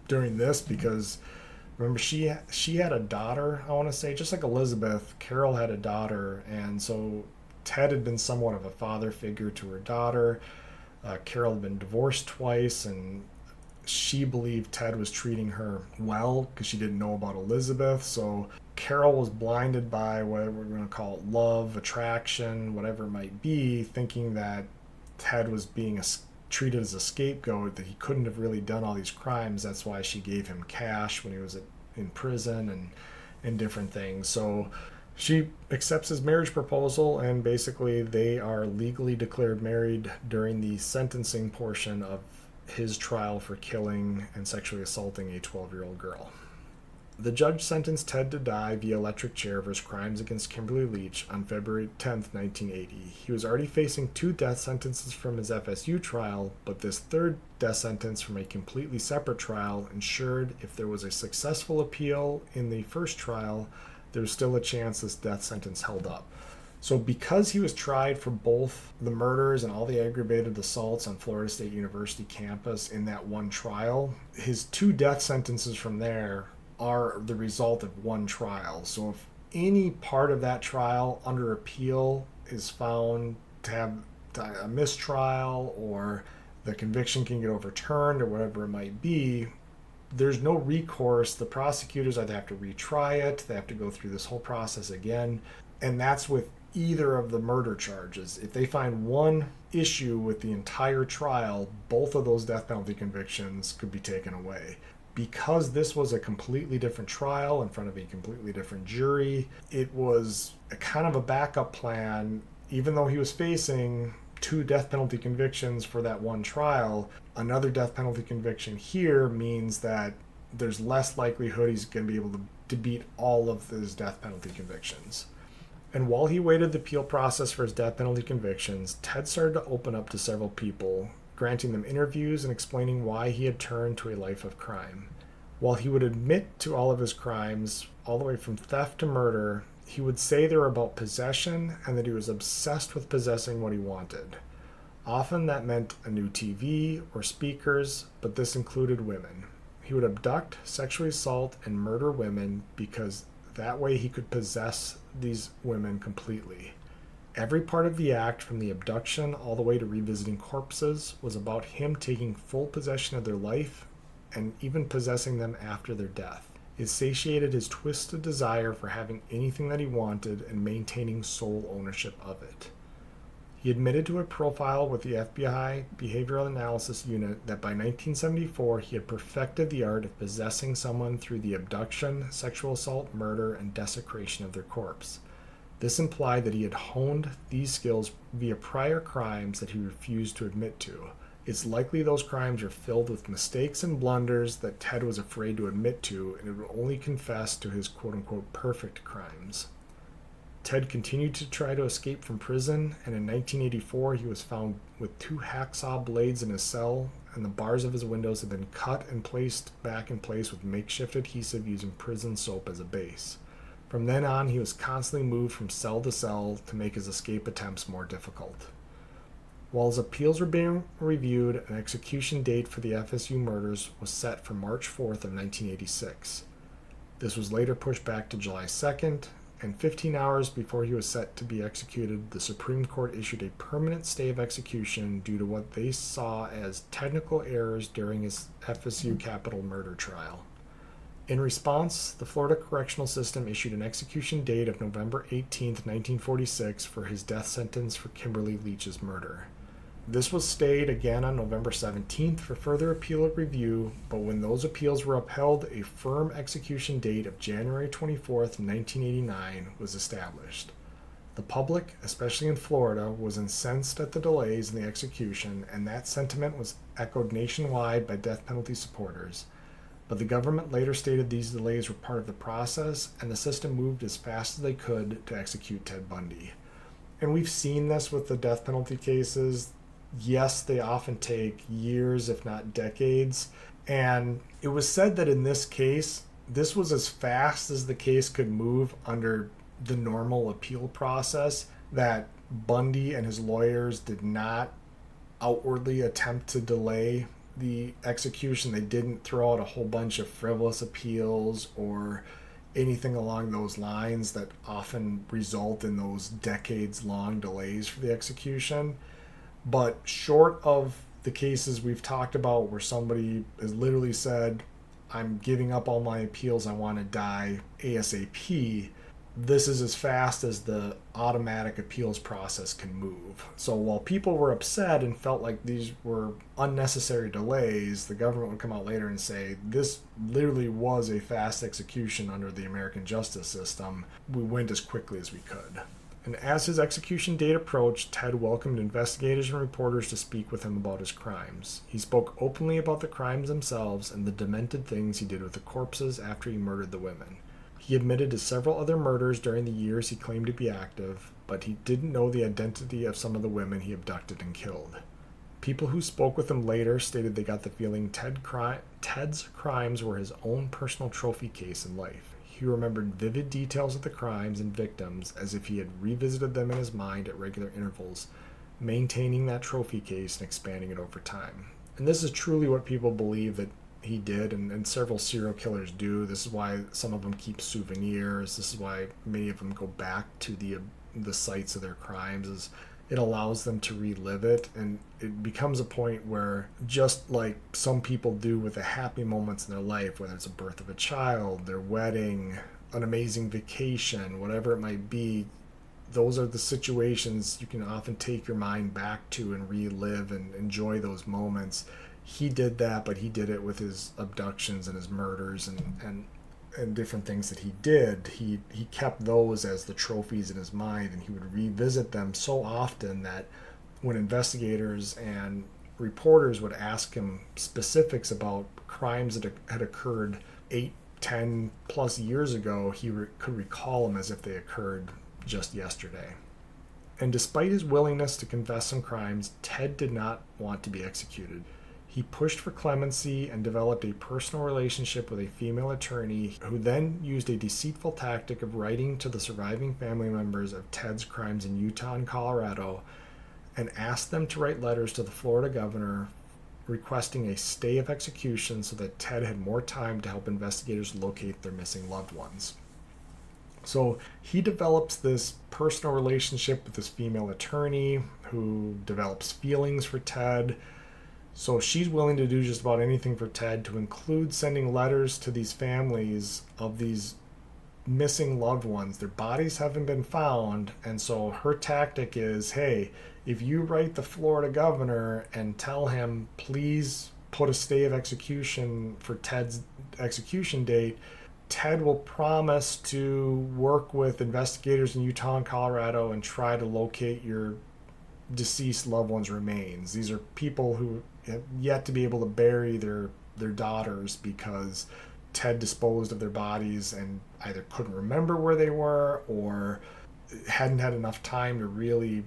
during this, because remember, she had a daughter, I want to say, just like Elizabeth, Carol had a daughter, and so Ted had been somewhat of a father figure to her daughter. Carol had been divorced twice, and she believed Ted was treating her well because she didn't know about Elizabeth. So Carol was blinded by whatever we're going to call it, love, attraction, whatever it might be, thinking that Ted was being treated as a scapegoat, that he couldn't have really done all these crimes. That's why she gave him cash when he was in prison and different things. So she accepts his marriage proposal, and basically they are legally declared married during the sentencing portion of his trial for killing and sexually assaulting a 12-year-old girl. The judge sentenced Ted to die via electric chair for his crimes against Kimberly Leach on February 10, 1980. He was already facing 2 death sentences from his FSU trial, but this third death sentence from a completely separate trial ensured if there was a successful appeal in the first trial, there was still a chance this death sentence held up. So because he was tried for both the murders and all the aggravated assaults on Florida State University campus in that one trial, his 2 death sentences from there are the result of one trial. So if any part of that trial under appeal is found to have a mistrial, or the conviction can get overturned, or whatever it might be, there's no recourse. The prosecutors either have to retry it, they have to go through this whole process again, and that's with either of the murder charges. If they find one issue with the entire trial, both of those death penalty convictions could be taken away. Because this was a completely different trial in front of a completely different jury, it was a kind of a backup plan. Even though he was facing 2 death penalty convictions for that one trial, another death penalty conviction here means that there's less likelihood he's going to be able to beat all of his death penalty convictions. And while he waited the appeal process for his death penalty convictions, Ted started to open up to several people, granting them interviews and explaining why he had turned to a life of crime. While he would admit to all of his crimes, all the way from theft to murder, he would say they were about possession and that he was obsessed with possessing what he wanted. Often that meant a new TV or speakers, but this included women. He would abduct, sexually assault, and murder women because that way he could possess these women completely. Every part of the act, from the abduction all the way to revisiting corpses, was about him taking full possession of their life and even possessing them after their death. It satiated his twisted desire for having anything that he wanted and maintaining sole ownership of it. He admitted to a profile with the FBI Behavioral Analysis Unit that by 1974 he had perfected the art of possessing someone through the abduction, sexual assault, murder, and desecration of their corpse. This implied that he had honed these skills via prior crimes that he refused to admit to. It's likely those crimes are filled with mistakes and blunders that Ted was afraid to admit to, and would only confess to his quote-unquote perfect crimes. Ted continued to try to escape from prison, and in 1984 he was found with 2 hacksaw blades in his cell, and the bars of his windows had been cut and placed back in place with makeshift adhesive using prison soap as a base. From then on, he was constantly moved from cell to cell to make his escape attempts more difficult. While his appeals were being reviewed, an execution date for the FSU murders was set for March 4th of 1986. This was later pushed back to July 2nd, and 15 hours before he was set to be executed, the Supreme Court issued a permanent stay of execution due to what they saw as technical errors during his FSU capital murder trial. In response, the Florida correctional system issued an execution date of November 18, 1946 for his death sentence for Kimberly Leach's murder. This was stayed again on November 17th for further appeal and review, but when those appeals were upheld, a firm execution date of January 24th, 1989 was established. The public, especially in Florida, was incensed at the delays in the execution, and that sentiment was echoed nationwide by death penalty supporters. But the government later stated these delays were part of the process, and the system moved as fast as they could to execute Ted Bundy. And we've seen this with the death penalty cases. Yes, they often take years, if not decades. And it was said that in this case, this was as fast as the case could move under the normal appeal process, that Bundy and his lawyers did not outwardly attempt to delay the execution. They didn't throw out a whole bunch of frivolous appeals or anything along those lines that often result in those decades-long delays for the execution. But short of the cases we've talked about where somebody has literally said, I'm giving up all my appeals, I want to die ASAP, this is as fast as the automatic appeals process can move. So while people were upset and felt like these were unnecessary delays, the government would come out later and say, this literally was a fast execution under the American justice system. We went as quickly as we could. And as his execution date approached, Ted welcomed investigators and reporters to speak with him about his crimes. He spoke openly about the crimes themselves and the demented things he did with the corpses after he murdered the women. He admitted to several other murders during the years he claimed to be active, but he didn't know the identity of some of the women he abducted and killed. People who spoke with him later stated they got the feeling Ted's crimes were his own personal trophy case in life. He remembered vivid details of the crimes and victims as if he had revisited them in his mind at regular intervals, maintaining that trophy case and expanding it over time. And this is truly what people believe that he did, and several serial killers do. This is why some of them keep souvenirs. This is why many of them go back to the sites of their crimes. Is it allows them to relive it, and it becomes a point where, just like some people do with the happy moments in their life, whether it's a birth of a child, their wedding, an amazing vacation, whatever it might be, those are the situations you can often take your mind back to and relive and enjoy those moments. He did that, but he did it with his abductions and his murders and different things that he did. He kept those as the trophies in his mind, and he would revisit them so often that when investigators and reporters would ask him specifics about crimes that had occurred 8, 10 plus years ago, he could recall them as if they occurred just yesterday. And despite his willingness to confess some crimes, Ted did not want to be executed. He pushed for clemency and developed a personal relationship with a female attorney who then used a deceitful tactic of writing to the surviving family members of Ted's crimes in Utah and Colorado and asked them to write letters to the Florida governor requesting a stay of execution so that Ted had more time to help investigators locate their missing loved ones. So he develops this personal relationship with this female attorney who develops feelings for Ted. So she's willing to do just about anything for Ted, to include sending letters to these families of these missing loved ones. Their bodies haven't been found, and so her tactic is, hey, if you write the Florida governor and tell him, please put a stay of execution for Ted's execution date, Ted will promise to work with investigators in Utah and Colorado and try to locate your deceased loved ones' remains. These are people who have yet to be able to bury their daughters because Ted disposed of their bodies and either couldn't remember where they were or hadn't had enough time to really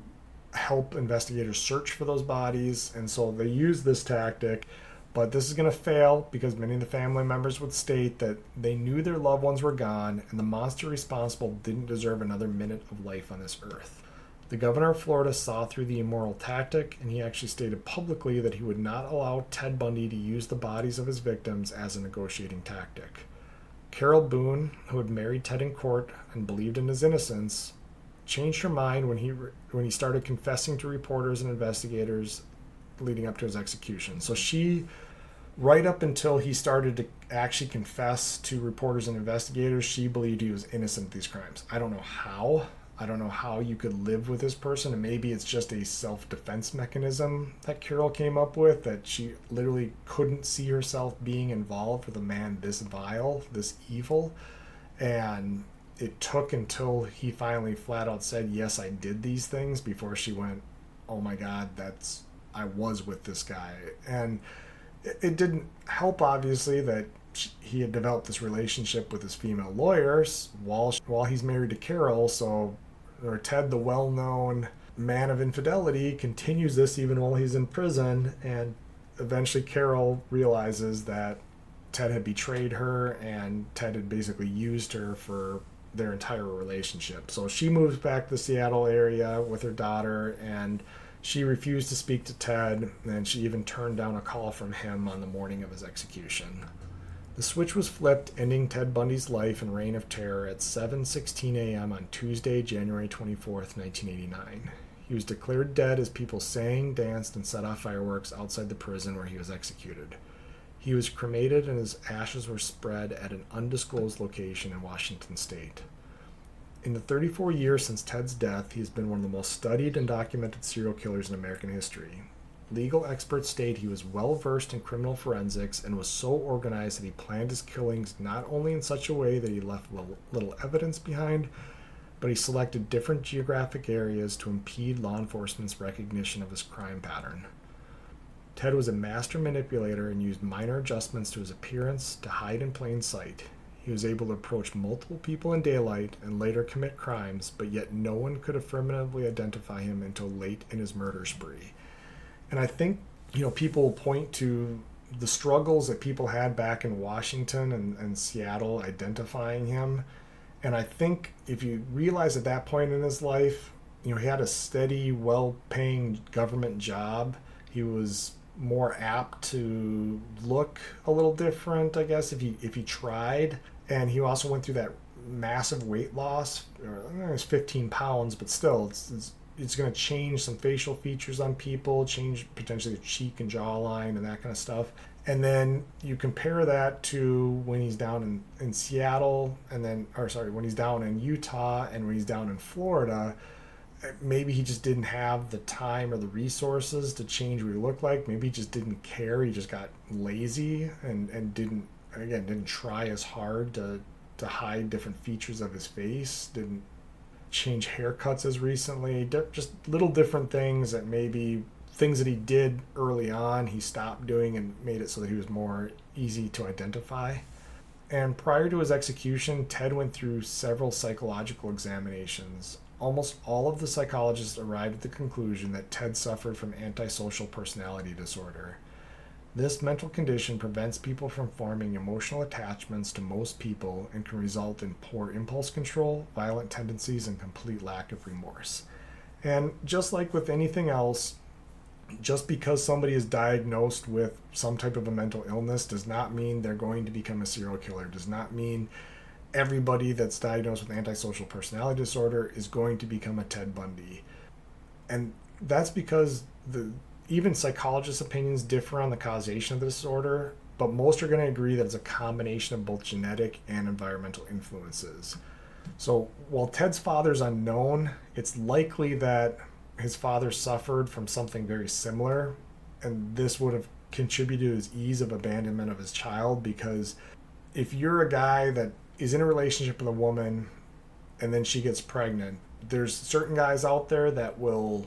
help investigators search for those bodies. And so they use this tactic, but this is going to fail because many of the family members would state that they knew their loved ones were gone and the monster responsible didn't deserve another minute of life on this earth. The governor of Florida saw through the immoral tactic, and he actually stated publicly that he would not allow Ted Bundy to use the bodies of his victims as a negotiating tactic. Carol Boone, who had married Ted in court and believed in his innocence, changed her mind when he started confessing to reporters and investigators leading up to his execution. So she, right up until he started to actually confess to reporters and investigators, she believed he was innocent of these crimes. I don't know how. I don't know how you could live with this person, and maybe it's just a self-defense mechanism that Carol came up with, that she literally couldn't see herself being involved with a man this vile, this evil. And it took until he finally flat out said, yes, I did these things, before she went, oh my God, I was with this guy. And it didn't help, obviously, that he had developed this relationship with his female lawyers while he's married to Carol. So, or Ted, the well-known man of infidelity, continues this even while he's in prison. And eventually Carol realizes that Ted had betrayed her, and Ted had basically used her for their entire relationship. So she moves back to the Seattle area with her daughter, and she refused to speak to Ted, and she even turned down a call from him on the morning of his execution. The switch was flipped, ending Ted Bundy's life and reign of terror at 7:16 a.m. on Tuesday, January 24th, 1989. He was declared dead as people sang, danced, and set off fireworks outside the prison where he was executed. He was cremated, and his ashes were spread at an undisclosed location in Washington state. In the 34 years since Ted's death, he has been one of the most studied and documented serial killers in American history. Legal experts state he was well versed in criminal forensics and was so organized that he planned his killings not only in such a way that he left little evidence behind, but he selected different geographic areas to impede law enforcement's recognition of his crime pattern. Ted was a master manipulator and used minor adjustments to his appearance to hide in plain sight. He was able to approach multiple people in daylight and later commit crimes, but yet no one could affirmatively identify him until late in his murder spree. And I think, people point to the struggles that people had back in Washington and Seattle identifying him. And I think if you realize at that point in his life, he had a steady, well-paying government job, he was more apt to look a little different, I guess, if he tried. And he also went through that massive weight loss. It was 15 pounds, but still, it's going to change some facial features on people, change potentially the cheek and jawline and that kind of stuff. And then you compare that to when he's down in Seattle, when he's down in Utah and when he's down in Florida. Maybe he just didn't have the time or the resources to change what he looked like. Maybe he just didn't care. He just got lazy and didn't try as hard to hide different features of his face. Didn't change haircuts as recently. Just little different things that maybe things that he did early on, he stopped doing and made it so that he was more easy to identify. And prior to his execution, Ted went through several psychological examinations. Almost all of the psychologists arrived at the conclusion that Ted suffered from antisocial personality disorder. This mental condition prevents people from forming emotional attachments to most people and can result in poor impulse control, violent tendencies, and complete lack of remorse. And just like with anything else, just because somebody is diagnosed with some type of a mental illness does not mean they're going to become a serial killer, does not mean everybody that's diagnosed with antisocial personality disorder is going to become a Ted Bundy. And that's because even psychologists' opinions differ on the causation of the disorder, but most are going to agree that it's a combination of both genetic and environmental influences. So while Ted's father's unknown, it's likely that his father suffered from something very similar, and this would have contributed to his ease of abandonment of his child, because if you're a guy that is in a relationship with a woman and then she gets pregnant, there's certain guys out there that will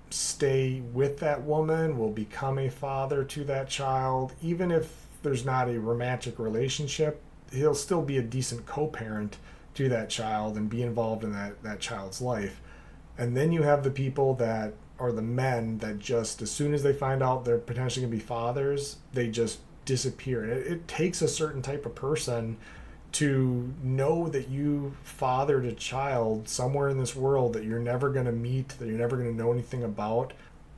stay with that woman, will become a father to that child. Even if there's not a romantic relationship, he'll still be a decent co-parent to that child and be involved in that child's life. And then you have the people that are the men that just, as soon as they find out they're potentially going to be fathers, they just disappear. And it takes a certain type of person to know that you fathered a child somewhere in this world that you're never going to meet, that you're never going to know anything about.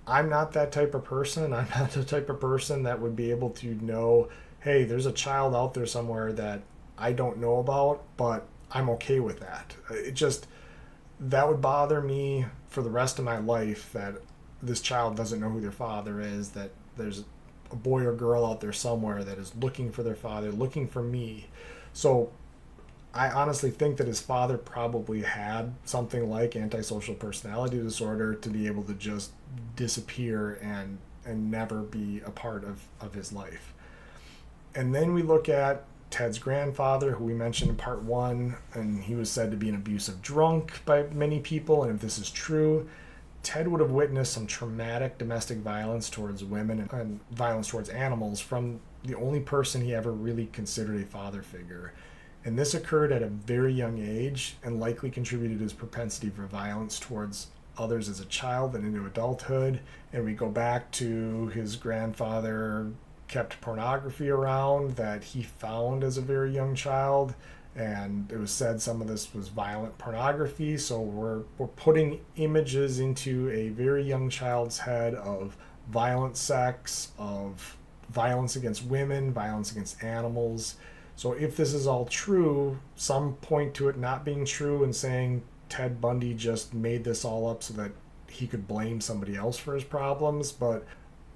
I'm not that type of person. I'm not the type of person that would be able to know, hey, there's a child out there somewhere that I don't know about, but I'm okay with that. That would bother me for the rest of my life, that this child doesn't know who their father is, that there's a boy or girl out there somewhere that is looking for their father, looking for me. So I honestly think that his father probably had something like antisocial personality disorder to be able to just disappear and never be a part of his life. And then we look at Ted's grandfather, who we mentioned in part 1, and he was said to be an abusive drunk by many people. And if this is true, Ted would have witnessed some traumatic domestic violence towards women and violence towards animals from the only person he ever really considered a father figure. And this occurred at a very young age and likely contributed to his propensity for violence towards others as a child and into adulthood. And we go back to his grandfather kept pornography around that he found as a very young child, and it was said some of this was violent pornography. So we're putting images into a very young child's head of violent sex, of violence against women, violence against animals. So if this is all true, some point to it not being true and saying Ted Bundy just made this all up so that he could blame somebody else for his problems. But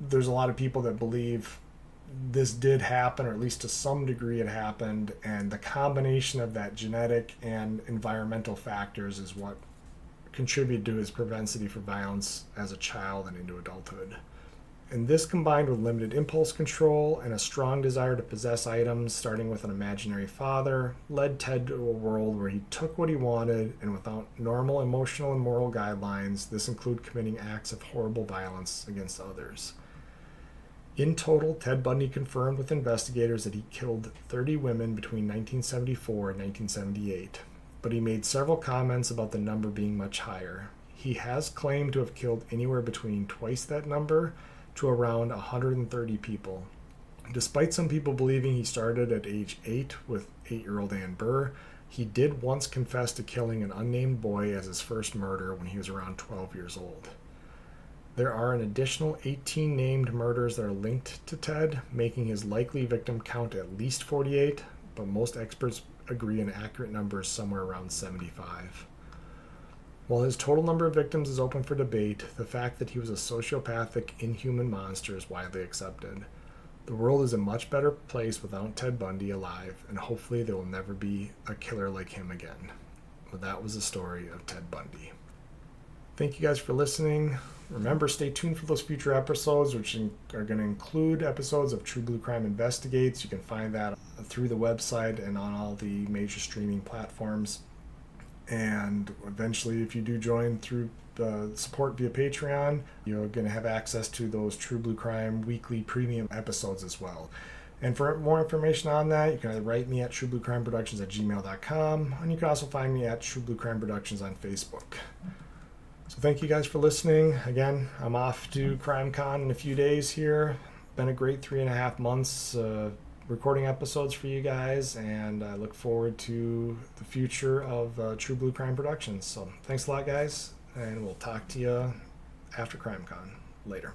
there's a lot of people that believe this did happen, or at least to some degree it happened, and the combination of that genetic and environmental factors is what contributed to his propensity for violence as a child and into adulthood. And this, combined with limited impulse control and a strong desire to possess items, starting with an imaginary father, led Ted to a world where he took what he wanted, and without normal emotional and moral guidelines, this included committing acts of horrible violence against others. In total, Ted Bundy confirmed with investigators that he killed 30 women between 1974 and 1978, but he made several comments about the number being much higher. He has claimed to have killed anywhere between twice that number to around 130 people. Despite some people believing he started at age 8 with 8-year-old Ann Burr, he did once confess to killing an unnamed boy as his first murder when he was around 12 years old. There are an additional 18 named murders that are linked to Ted, making his likely victim count at least 48, but most experts agree an accurate number is somewhere around 75. While his total number of victims is open for debate, the fact that he was a sociopathic, inhuman monster is widely accepted. The world is a much better place without Ted Bundy alive, and hopefully there will never be a killer like him again. But that was the story of Ted Bundy. Thank you guys for listening. Remember, stay tuned for those future episodes, which are going to include episodes of True Blue Crime Investigates. You can find that through the website and on all the major streaming platforms. And eventually, if you do join through support via Patreon, you're going to have access to those True Blue Crime weekly premium episodes as well. And for more information on that, you can either write me at truebluecrimeproductions@gmail.com, and you can also find me at True Blue Crime Productions on Facebook. So thank you guys for listening. Again, I'm off to CrimeCon in a few days here. Been a great 3.5 months recording episodes for you guys, and I look forward to the future of True Blue Crime Productions. So thanks a lot, guys, and we'll talk to you after CrimeCon. Later.